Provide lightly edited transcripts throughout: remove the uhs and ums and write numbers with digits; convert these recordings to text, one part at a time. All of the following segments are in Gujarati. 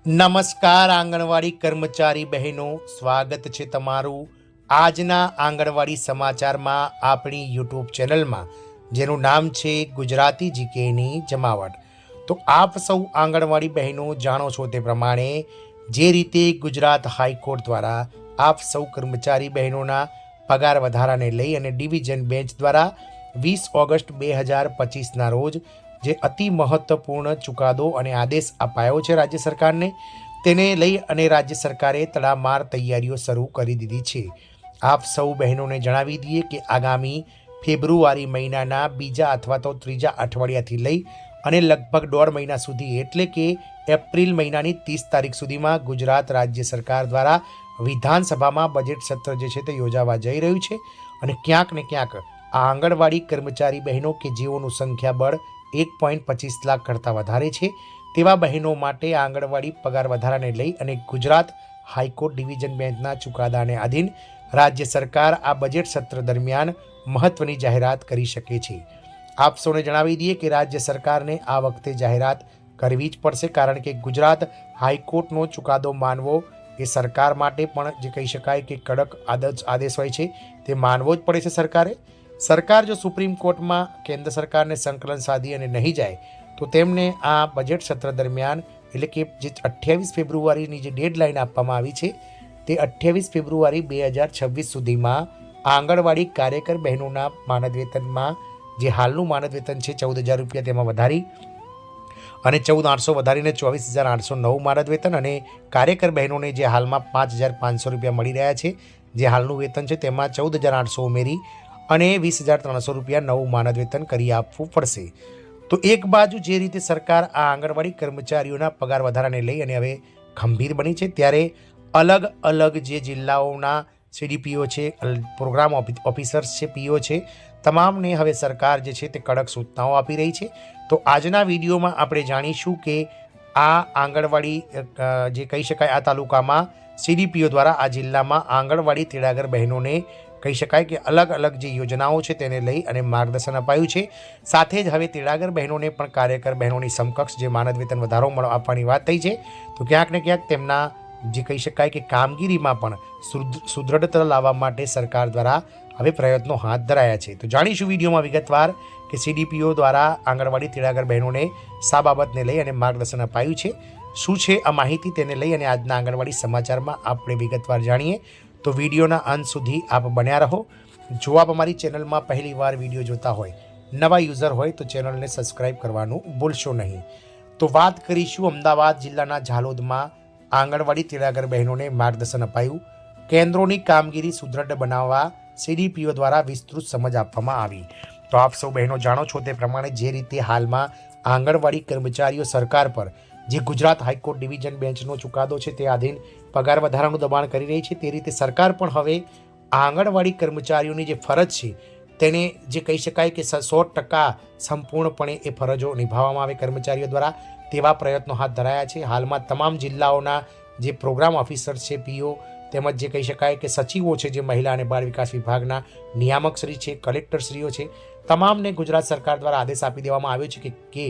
નમસ્કાર આંગણવાડી કર્મચારી બહેનો, સ્વાગત છે તમારું આજના આંગણવાડી સમાચારમાં આપણી યુટ્યુબ ચેનલમાં, જેનું નામ છે ગુજરાતી જીકેની જમાવટ। તો આપ સૌ આંગણવાડી બહેનો જાણો છો તે પ્રમાણે જે રીતે ગુજરાત હાઈકોર્ટ દ્વારા આપ સૌ કર્મચારી બહેનોના પગાર વધારાને લઈ અને ડિવિઝન બેન્ચ દ્વારા 20 ઓગસ્ટ 2025ના રોજ જે અતિ મહત્વપૂર્ણ ચુકાદો અને આદેશ અપાયો છે રાજ્ય સરકારને, તેને લઈ અને રાજ્ય સરકારે તડામાર તૈયારીઓ શરૂ કરી દીધી છે। આપ સૌ બહેનોને જણાવી દઈએ કે આગામી ફેબ્રુઆરી મહિનાના બીજા અથવા તો ત્રીજા અઠવાડિયાથી લઈ અને લગભગ 1.5 મહિના સુધી એટલે કે એપ્રિલ મહિનાની 30 તારીખ સુધીમાં ગુજરાત રાજ્ય સરકાર દ્વારા વિધાનસભામાં બજેટ સત્ર જે છે તે યોજાવા જઈ રહ્યું છે। અને ક્યાંક ને ક્યાંક આ આંગણવાડી કર્મચારી બહેનો કે જેઓનું સંખ્યાબળ 1.25 લાખ કરતાં વધારે છે તેવા બહેનો માટે આંગણવાડી પગાર વધારાને લઈ અને ગુજરાત હાઈકોર્ટ ડિવિઝન બેન્ચના ચુકાદાને આધીન રાજ્ય સરકાર આ બજેટ સત્ર દરમિયાન મહત્વની જાહેરાત કરી શકે છે। આપ સૌને જણાવી દઈએ કે રાજ્ય સરકારને આ વખતે જાહેરાત કરવી જ પડશે, કારણ કે ગુજરાત હાઈકોર્ટનો ચુકાદો માનવો એ સરકાર માટે પણ જે કહી શકાય કે કડક આદેશ હોય છે, તે માનવો જ પડે છે સરકારે। સરકાર જો સુપ્રીમ કોર્ટમાં કેન્દ્ર સરકારને સંકલન સાધી અને નહીં જાય તો તેમને આ બજેટ સત્ર દરમિયાન એટલે કે જે 28 ફેબ્રુઆરીની જે ડેડલાઇન આપવામાં આવી છે તે 28 ફેબ્રુઆરી 2026 સુધીમાં આંગણવાડી કાર્યકર બહેનોના માનદ વેતનમાં જે હાલનું માનદ વેતન છે 14,000 રૂપિયા, તેમાં વધારી અને 14,800 વધારીને 24,809 માનદ વેતન, અને કાર્યકર બહેનોને જે હાલમાં 5,500 રૂપિયા મળી રહ્યા છે, જે હાલનું વેતન છે તેમાં 14,800 ઉમેરી અને 20,300 રૂપિયા નવું માનદ વેતન કરી આપવું પડશે। તો એક બાજુ જે રીતે સરકાર આ આંગણવાડી કર્મચારીઓના પગાર વધારાને લઈ અને હવે ગંભીર બની છે, ત્યારે અલગ અલગ જે જિલ્લાઓના સીડીપીઓ છે, પ્રોગ્રામ ઓફિસર્સ છે, પીઓ છે, તમામને હવે સરકાર જે છે તે કડક સૂચનાઓ આપી રહી છે। તો આજના વિડીયોમાં આપણે જાણીશું કે આ આંગણવાડી જે કહી શકાય આ તાલુકામાં સીડીપીઓ દ્વારા આ જિલ્લામાં આંગણવાડી તેડાગર બહેનોને કહી શકાય કે અલગ અલગ જે યોજનાઓ છે તેને લઈ અને માર્ગદર્શન અપાયું છે। સાથે જ હવે તેડાગર બહેનોને પણ કાર્યકર બહેનોની સમકક્ષ જે માનદ વેતન વધારો આપવાની વાત થઈ છે। તો ક્યાંક ને ક્યાંક તેમના જે કહી શકાય કે કામગીરીમાં પણ સુદૃઢતા લાવવા માટે સરકાર દ્વારા હવે પ્રયત્નો હાથ ધરાયા છે। તો જાણીશું વિડીયોમાં વિગતવાર કે સીડીપીઓ દ્વારા આંગણવાડી તેડાગર બહેનોને શા બાબતને લઈ અને માર્ગદર્શન અપાયું છે, શું છે આ માહિતી, તેને લઈ અને આજના આંગણવાડી સમાચારમાં આપણે વિગતવાર જાણીએ। તો વિડીયોના અંત સુધી આપ બન્યા રહો। જો આપ અમારી ચેનલમાં પહેલી વાર વિડીયો જોતા હોય, નવા યુઝર હોય તો ચેનલને સબસ્ક્રાઈબ કરવાનું ભૂલશો નહીં। તો વાત કરીશું અમદાવાદ જિલ્લાના ઝાલોદમાં આંગણવાડી તેડાગર બહેનોને માર્ગદર્શન અપાયું। કેન્દ્રોની કામગીરી સુદૃઢ બનાવવા સીડીપીઓ દ્વારા વિસ્તૃત સમજ આપવામાં આવી। તો આપ સૌ બહેનો જાણો છો તે પ્રમાણે જે રીતે હાલમાં આંગણવાડી કર્મચારીઓ સરકાર પર જે ગુજરાત હાઈકોર્ટ ડિવિઝન બેન્ચનો ચુકાદો છે તે આધીન પગાર વધારાનું દબાણ કરી રહી છે, તે રીતે સરકાર પણ હવે આંગણવાડી કર્મચારીઓની જે ફરજ છે તેને જે કહી શકાય કે 100% સંપૂર્ણપણે એ ફરજો નિભાવવામાં આવે કર્મચારીઓ દ્વારા, તેવા પ્રયત્નો હાથ ધરાયા છે। હાલમાં તમામ જિલ્લાઓના જે પ્રોગ્રામ ઓફિસર્સ છે, પીઓ, તેમજ જે કહી શકાય કે સચિવો છે, જે મહિલા અને બાળ વિકાસ વિભાગના નિયામકશ્રી છે, કલેક્ટરશ્રીઓ છે, તમામને ગુજરાત સરકાર દ્વારા આદેશ આપી દેવામાં આવ્યો છે કે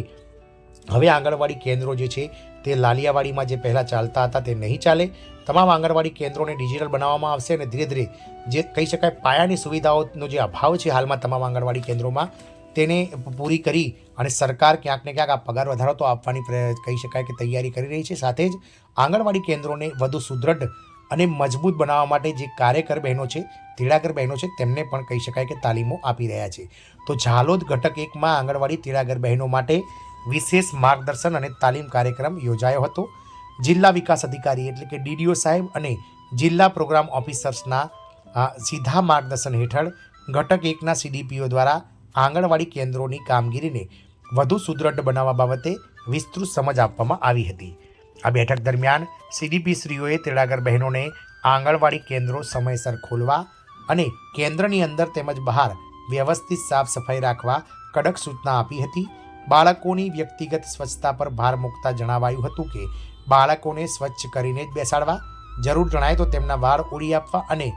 હવે આંગણવાડી કેન્દ્રો જે છે તે લાલિયાવાડીમાં જે પહેલાં ચાલતા હતા તે નહીં ચાલે। તમામ આંગણવાડી કેન્દ્રોને ડિજિટલ બનાવવામાં આવશે અને ધીરે ધીરે જે કહી શકાય પાયાની સુવિધાઓનો જે અભાવ છે હાલમાં તમામ આંગણવાડી કેન્દ્રોમાં, તેને પૂરી કરી અને સરકાર ક્યાંક ને ક્યાંક આ પગાર વધારો તો આપવાની કહી શકાય કે તૈયારી કરી રહી છે। સાથે જ આંગણવાડી કેન્દ્રોને વધુ સુદૃઢ અને મજબૂત બનાવવા માટે જે કાર્યકર બહેનો છે, તેડાગર બહેનો છે, તેમને પણ કહી શકાય કે તાલીમો આપી રહ્યા છે। તો ઝાલોદ ઘટક 1માં આંગણવાડી તેડાગર બહેનો માટે વિશેષ માર્ગદર્શન અને તાલીમ કાર્યક્રમ યોજાયો હતો। જિલ્લા વિકાસ અધિકારી એટલે કે ડીડીઓ સાહેબ અને જિલ્લા પ્રોગ્રામ ઓફિસર્સના સીધા માર્ગદર્શન હેઠળ ઘટક 1ના સીડીપીઓ દ્વારા આંગણવાડી કેન્દ્રોની કામગીરીને વધુ સુદૃઢ બનાવવા બાબતે વિસ્તૃત સમજ આપવામાં આવી હતી। આ બેઠક દરમિયાન સીડીપીશ્રીઓએ તેડાગર બહેનોને આંગણવાડી કેન્દ્રો સમયસર ખોલવા અને કેન્દ્રની અંદર તેમજ બહાર વ્યવસ્થિત સાફ સફાઈ રાખવા કડક સૂચના આપી હતી। બાળકોની વ્યક્તિગત સ્વચ્છતા પર ભાર મૂકતા જણાવાયું હતું કે બાળકોને સ્વચ્છ કરીને જ બેસાડવા, જરૂર જણાય તો તેમના વાળ ઓળી આપવા અને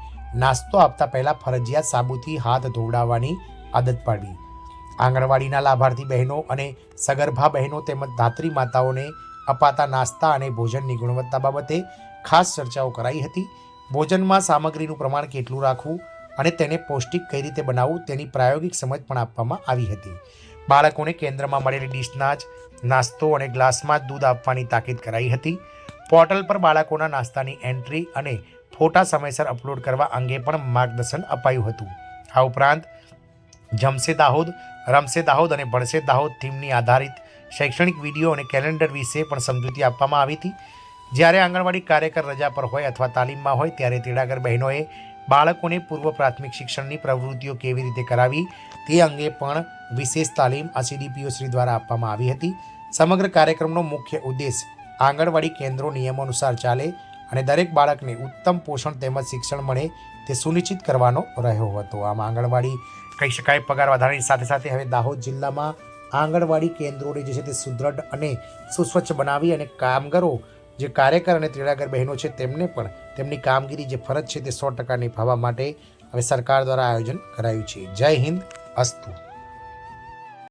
નાસ્તો આપતા પહેલાં ફરજિયાત સાબુથી હાથ ધોવડાવવાની આદત પાડવી। આંગણવાડીના લાભાર્થી બહેનો અને સગર્ભા બહેનો તેમજ ધાત્રી માતાઓને અપાતા નાસ્તા અને ભોજનની ગુણવત્તા બાબતે ખાસ ચર્ચાઓ કરાઈ હતી. ભોજનમાં સામગ્રીનું પ્રમાણ કેટલું રાખવું અને તેને પૌષ્ટિક કઈ રીતે બનાવવું તેની પ્રાયોગિક સમજ પણ આપવામાં આવી હતી. બાળકોને કેન્દ્રમાં મળેલી ડીશના જ નાસ્તો અને ગ્લાસમાં જ દૂધ આપવાની તાકીદ કરાઈ હતી. પોર્ટલ પર બાળકોના નાસ્તાની એન્ટ્રી અને ફોટા સમયસર અપલોડ કરવા અંગે પણ માર્ગદર્શન અપાયું હતું. આ ઉપરાંત જમશે દાહોદ, રમશે દાહોદ અને ભણશે દાહોદ થીમની આધારિત શૈક્ષણિક વિડીયો અને કેલેન્ડર વિશે પણ સમજૂતી આપવામાં આવી હતી. જ્યારે આંગણવાડી કાર્યકર રજા પર હોય અથવા તાલીમમાં હોય ત્યારે તેડાગર બહેનોએ બાળકોને પૂર્વ પ્રાથમિક શિક્ષણની પ્રવૃત્તિઓ કેવી રીતે કરાવી તે અંગે પણ વિશેષ તાલીમ આ CDPO શ્રી દ્વારા આપવામાં આવી હતી. સમગ્ર કાર્યક્રમનો મુખ્ય ઉદ્દેશ આંગણવાડી કેન્દ્રો નિયમો અનુસાર ચાલે અને દરેક બાળકને ઉત્તમ પોષણ તેમજ શિક્ષણ મળે તે સુનિશ્ચિત કરવાનો રહ્યો હતો. આમ આંગણવાડી કહી શકાય પગાર વધારાની સાથે સાથે હવે દાહોદ જિલ્લામાં આંગણવાડી કેન્દ્રોને જે છે તે સુદૃઢ અને સુસ્વચ્છ બનાવી અને કામગરો જે કાર્યકર અને તેડાગર બહેનો છે તેમને પણ તેમની કામગીરી જે ફરજ છે તે 100% નિભાવવા માટે હવે સરકાર દ્વારા આયોજન કરાયું છે. જય હિન્દ, અસ્તુ.